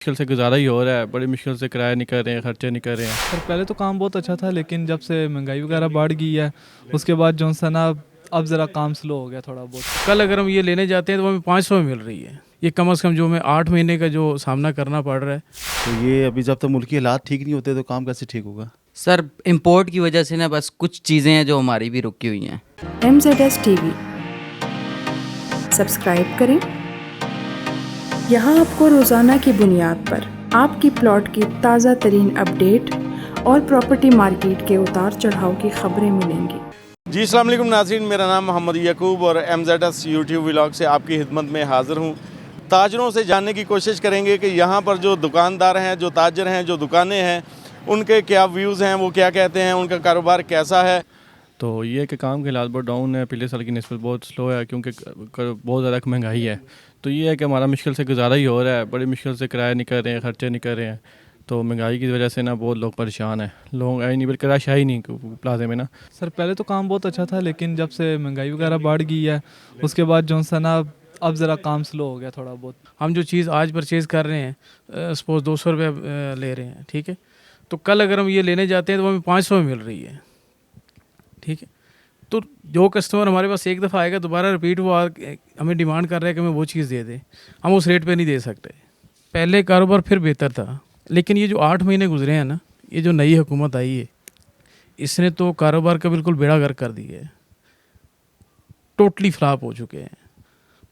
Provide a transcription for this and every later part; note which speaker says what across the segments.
Speaker 1: मुश्किल से गुजारा ही हो रहा है, बड़ी मुश्किल से किराया नहीं कर रहे हैं, खर्चे नहीं कर रहे हैं।
Speaker 2: सर पहले तो काम बहुत अच्छा था, लेकिन जब से महंगाई वगैरह बढ़ गई है उसके बाद जो है ना अब ज़रा काम स्लो हो गया थोड़ा बहुत।
Speaker 3: कल अगर हम ये लेने जाते हैं तो हमें 500 में मिल रही है। ये कम से कम जो हमें 8 महीने का जो सामना करना पड़ रहा है।
Speaker 4: तो ये अभी जब तक मुल्की हालात ठीक नहीं होते तो काम कैसे ठीक होगा?
Speaker 5: सर इंपोर्ट की वजह से ना बस कुछ चीज़ें हैं जो हमारी भी रुकी हुई हैं।
Speaker 6: MZS TV सब्सक्राइब करें। यहाँ आपको रोज़ाना की बुनियाद पर आपकी प्लॉट की ताज़ा तरीन अपडेट और प्रॉपर्टी मार्केट के उतार चढ़ाव की खबरें मिलेंगी।
Speaker 7: जी अस्सलाम वालेकुम नाज़रीन, मेरा नाम मोहम्मद यकूब और MZS यूट्यूब व्लॉग से आपकी खिदमत में हाज़िर हूँ। ताजरों से जानने की कोशिश करेंगे कि यहाँ पर जो दुकानदार हैं, जो ताजर हैं, जो दुकानें हैं, उनके क्या व्यूज़ हैं, वो क्या कहते हैं, उनका कारोबार कैसा है।
Speaker 1: तो ये कि काम के हालात बहुत डाउन है, पिछले साल की निस्बत बहुत स्लो है क्योंकि बहुत ज़्यादा महंगाई है। तो ये है कि हमारा मुश्किल से गुजारा ही हो रहा है, बड़ी मुश्किल से किराया नहीं कर रहे हैं, खर्चे नहीं कर रहे हैं। तो महंगाई की वजह से ना बहुत लोग परेशान हैं, लोग आए नहीं, बल्कि रश है ही नहीं प्लाजे में ना।
Speaker 2: सर पहले तो काम बहुत अच्छा था, लेकिन जब से महंगाई वगैरह बढ़ गई है उसके बाद जो है ना अब ज़रा काम स्लो हो गया थोड़ा बहुत।
Speaker 3: हम जो चीज़ आज परचेज़ कर रहे हैं, सपोज़ 200 रुपये ले रहे हैं, ठीक है, तो कल अगर हम ये लेने जाते हैं तो हमें 500 में मिल रही है, ठीक है। तो जो कस्टमर हमारे पास एक दफ़ा आएगा, दोबारा रिपीट वो हमें डिमांड कर रहा है कि हमें वो चीज़ दे दे, हम उस रेट पे नहीं दे सकते। पहले कारोबार फिर बेहतर था, लेकिन ये जो 8 महीने गुजरे हैं ना, ये जो नई हुकूमत आई है, इसने तो कारोबार का बिल्कुल बेड़ा गर्क कर दिया है, टोटली फ्लॉप हो चुके हैं।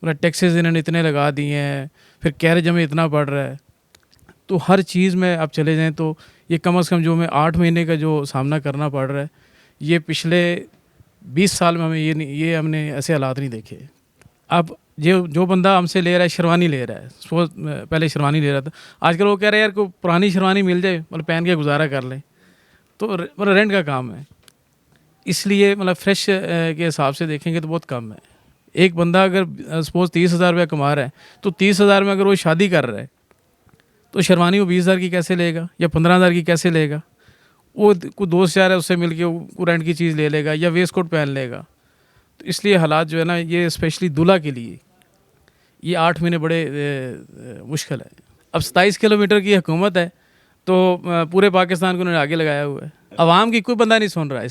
Speaker 3: मतलब टैक्सेस इन्होंने इतने लगा दिए हैं, फिर कैरेज हमें इतना बढ़ रहा है, तो हर चीज़ में आप चले जाएं तो ये कम से कम जो हमें 8 महीने का जो सामना करना पड़ रहा है, ये पिछले 20 साल में हमें ये हमने ऐसे हालात नहीं देखे। अब जो बंदा हमसे ले रहा है, शेरवानी ले रहा है, सपोज पहले शेरवानी ले रहा था, आजकल वो कह रहे हैं यार कोई पुरानी शेरवानी मिल जाए, मतलब पहन के गुजारा कर लें, तो मतलब रेंट का काम है। इसलिए मतलब फ्रेश के हिसाब से देखेंगे तो बहुत कम है। एक बंदा अगर सपोज 30,000 रुपया कमा रहा है, तो 30,000 में अगर वो शादी कर रहा है, तो शेरवानी वो 20,000 की कैसे लेगा या 15,000 की कैसे लेगा? वो कोई दोस्त यार है, उससे मिल के वो रेंट की चीज़ ले लेगा या वेस्ट कोट पहन लेगा। तो इसलिए हालात जो है ना, ये स्पेशली दूल्हा के लिए ये 8 महीने बड़े मुश्किल है। अब 27 किलोमीटर की हुकूमत है, तो पूरे पाकिस्तान को उन्होंने आगे लगाया हुआ है। आवाम की कोई बंदा नहीं सुन रहा है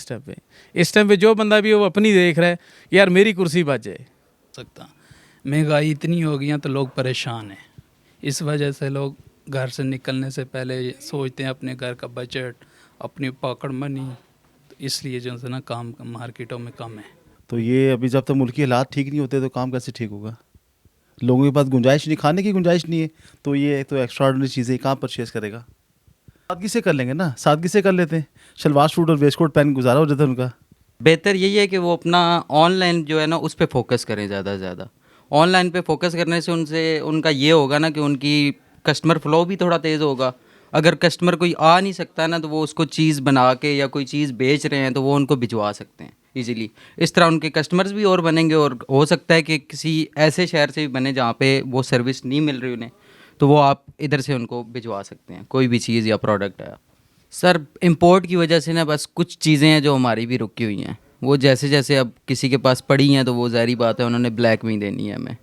Speaker 3: इस टाइम पे जो बंदा भी है वो अपनी देख रहा है, यार मेरी कुर्सी बच जाए।
Speaker 8: सकता महंगाई इतनी हो गई है तो लोग परेशान हैं। इस वजह से लोग घर से निकलने से पहले सोचते हैं अपने घर का बजट, अपनी पॉकेट मनी, तो इसलिए जो है ना काम मार्केटों में कम है।
Speaker 4: तो ये अभी जब तक मुल्की हालात ठीक नहीं होते तो काम कैसे ठीक होगा? लोगों के पास गुंजाइश नहीं, खाने की गुंजाइश नहीं है, तो ये तो एक्स्ट्राऑर्डिनरी चीज़ें कहाँ परचेज़ करेगा? सादगी से कर लेंगे ना, सादगी से कर लेते हैं, शलवार सूट और वेस्ट कोट पहन गुजारा हो जाता है उनका।
Speaker 5: बेहतर यही है कि वो अपना ऑनलाइन जो है ना उस पर फोकस करें ज़्यादा से ज़्यादा। ऑनलाइन पे फोकस करने से उनका ये होगा ना कि उनकी कस्टमर फ्लो भी थोड़ा तेज़ होगा। अगर कस्टमर कोई आ नहीं सकता ना, तो वो उसको चीज़ बना के या कोई चीज़ बेच रहे हैं तो वो उनको भिजवा सकते हैं इजीली। इस तरह उनके कस्टमर्स भी और बनेंगे, और हो सकता है कि किसी ऐसे शहर से भी बने जहाँ पे वो सर्विस नहीं मिल रही उन्हें, तो वो आप इधर से उनको भिजवा सकते हैं कोई भी चीज़ या प्रोडक्ट है। सर इंपोर्ट की वजह से ना बस कुछ चीज़ें हैं जो हमारी भी रुकी हुई हैं। वो जैसे जैसे अब किसी के पास पड़ी हैं तो वो ज़ाहिर बात है उन्होंने ब्लैक में ही देनी है हमें।